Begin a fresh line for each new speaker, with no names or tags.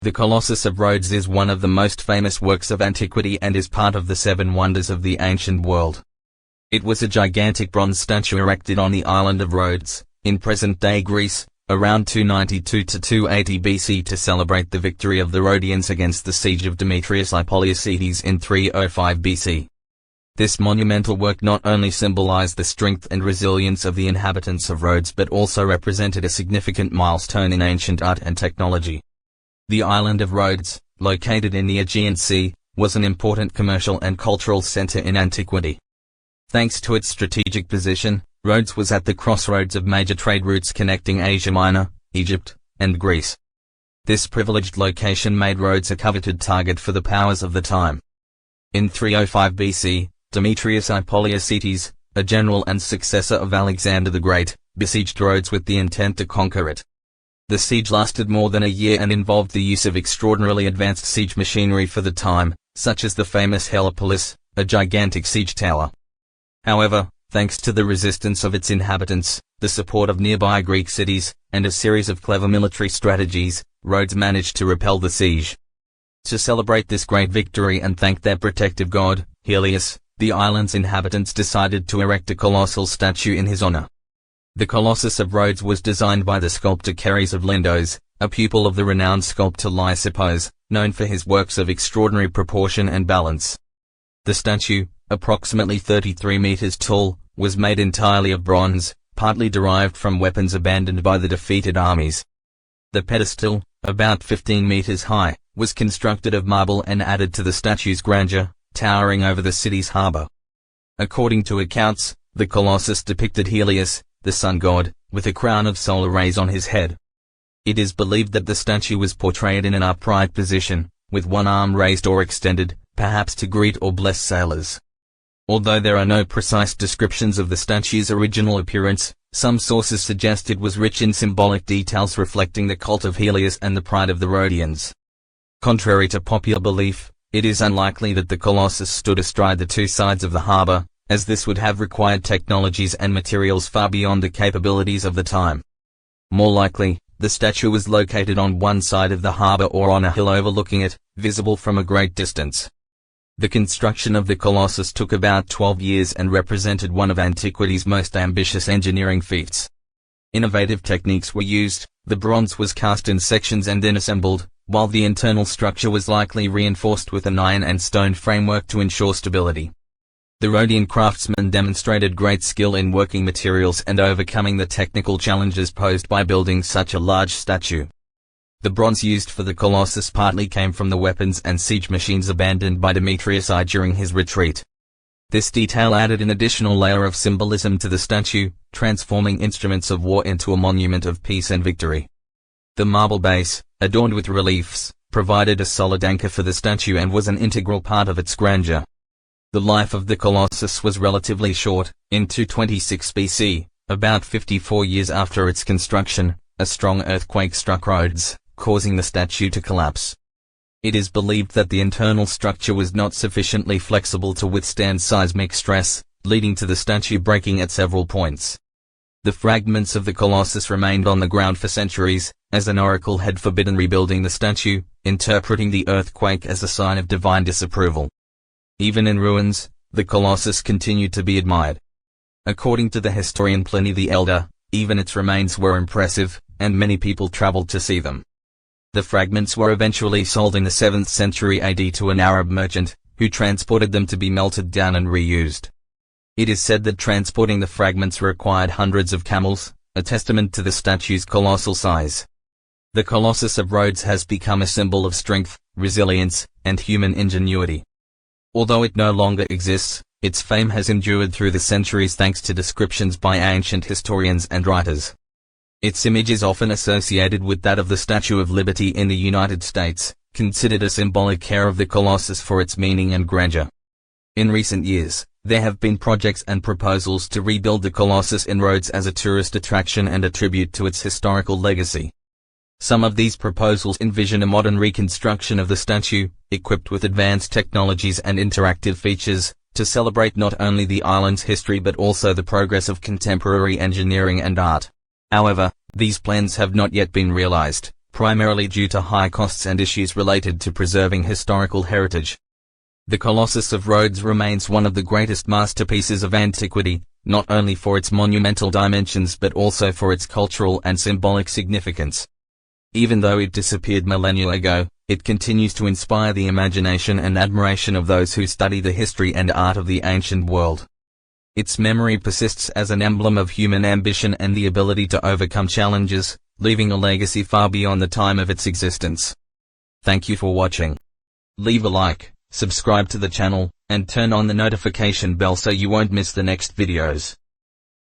The Colossus of Rhodes is one of the most famous works of antiquity and is part of the seven wonders of the ancient world. It was a gigantic bronze statue erected on the island of Rhodes, in present-day Greece, around 292 to 280 BC to celebrate the victory of the Rhodians against the siege of Demetrius Ippoliocetes in 305 BC. This monumental work not only symbolized the strength and resilience of the inhabitants of Rhodes but also represented a significant milestone in ancient art and technology. The island of Rhodes, located in the Aegean Sea, was an important commercial and cultural center in antiquity. Thanks to its strategic position, Rhodes was at the crossroads of major trade routes connecting Asia Minor, Egypt, and Greece. This privileged location made Rhodes a coveted target for the powers of the time. In 305 BC, Demetrius Ippoliocetes, a general and successor of Alexander the Great, besieged Rhodes with the intent to conquer it. The siege lasted more than a year and involved the use of extraordinarily advanced siege machinery for the time, such as the famous Helios, a gigantic siege tower. However, thanks to the resistance of its inhabitants, the support of nearby Greek cities, and a series of clever military strategies, Rhodes managed to repel the siege. To celebrate this great victory and thank their protective god, Helios, the island's inhabitants decided to erect a colossal statue in his honor. The Colossus of Rhodes was designed by the sculptor Ceres of Lindos, a pupil of the renowned sculptor Lysippos, known for his works of extraordinary proportion and balance. The statue, approximately 33 meters tall, was made entirely of bronze, partly derived from weapons abandoned by the defeated armies. The pedestal, about 15 meters high, was constructed of marble and added to the statue's grandeur, towering over the city's harbor. According to accounts, the Colossus depicted Helios, the sun god, with a crown of solar rays on his head. It is believed that the statue was portrayed in an upright position, with one arm raised or extended, perhaps to greet or bless sailors. Although there are no precise descriptions of the statue's original appearance, some sources suggest it was rich in symbolic details reflecting the cult of Helios and the pride of the Rhodians. Contrary to popular belief, it is unlikely that the Colossus stood astride the two sides of the harbor, as this would have required technologies and materials far beyond the capabilities of the time. More likely, the statue was located on one side of the harbor or on a hill overlooking it, visible from a great distance. The construction of the Colossus took about 12 years and represented one of antiquity's most ambitious engineering feats. Innovative techniques were used, the bronze was cast in sections and then assembled, while the internal structure was likely reinforced with an iron and stone framework to ensure stability. The Rhodian craftsmen demonstrated great skill in working materials and overcoming the technical challenges posed by building such a large statue. The bronze used for the Colossus partly came from the weapons and siege machines abandoned by Demetrius I during his retreat. This detail added an additional layer of symbolism to the statue, transforming instruments of war into a monument of peace and victory. The marble base, adorned with reliefs, provided a solid anchor for the statue and was an integral part of its grandeur. The life of the Colossus was relatively short. In 226 BC, about 54 years after its construction, a strong earthquake struck Rhodes, causing the statue to collapse. It is believed that the internal structure was not sufficiently flexible to withstand seismic stress, leading to the statue breaking at several points. The fragments of the Colossus remained on the ground for centuries, as an oracle had forbidden rebuilding the statue, interpreting the earthquake as a sign of divine disapproval. Even in ruins, the Colossus continued to be admired. According to the historian Pliny the Elder, even its remains were impressive, and many people traveled to see them. The fragments were eventually sold in the 7th century AD to an Arab merchant, who transported them to be melted down and reused. It is said that transporting the fragments required hundreds of camels, a testament to the statue's colossal size. The Colossus of Rhodes has become a symbol of strength, resilience, and human ingenuity. Although it no longer exists, its fame has endured through the centuries thanks to descriptions by ancient historians and writers. Its image is often associated with that of the Statue of Liberty in the United States, considered a symbolic heir of the Colossus for its meaning and grandeur. In recent years, there have been projects and proposals to rebuild the Colossus in Rhodes as a tourist attraction and a tribute to its historical legacy. Some of these proposals envision a modern reconstruction of the statue, equipped with advanced technologies and interactive features, to celebrate not only the island's history but also the progress of contemporary engineering and art. However, these plans have not yet been realized, primarily due to high costs and issues related to preserving historical heritage. The Colossus of Rhodes remains one of the greatest masterpieces of antiquity, not only for its monumental dimensions but also for its cultural and symbolic significance. Even though it disappeared millennia ago, it continues to inspire the imagination and admiration of those who study the history and art of the ancient world. Its memory persists as an emblem of human ambition and the ability to overcome challenges, leaving a legacy far beyond the time of its existence. Thank you for watching. Leave a like, subscribe to the channel, and turn on the notification bell so you won't miss the next videos.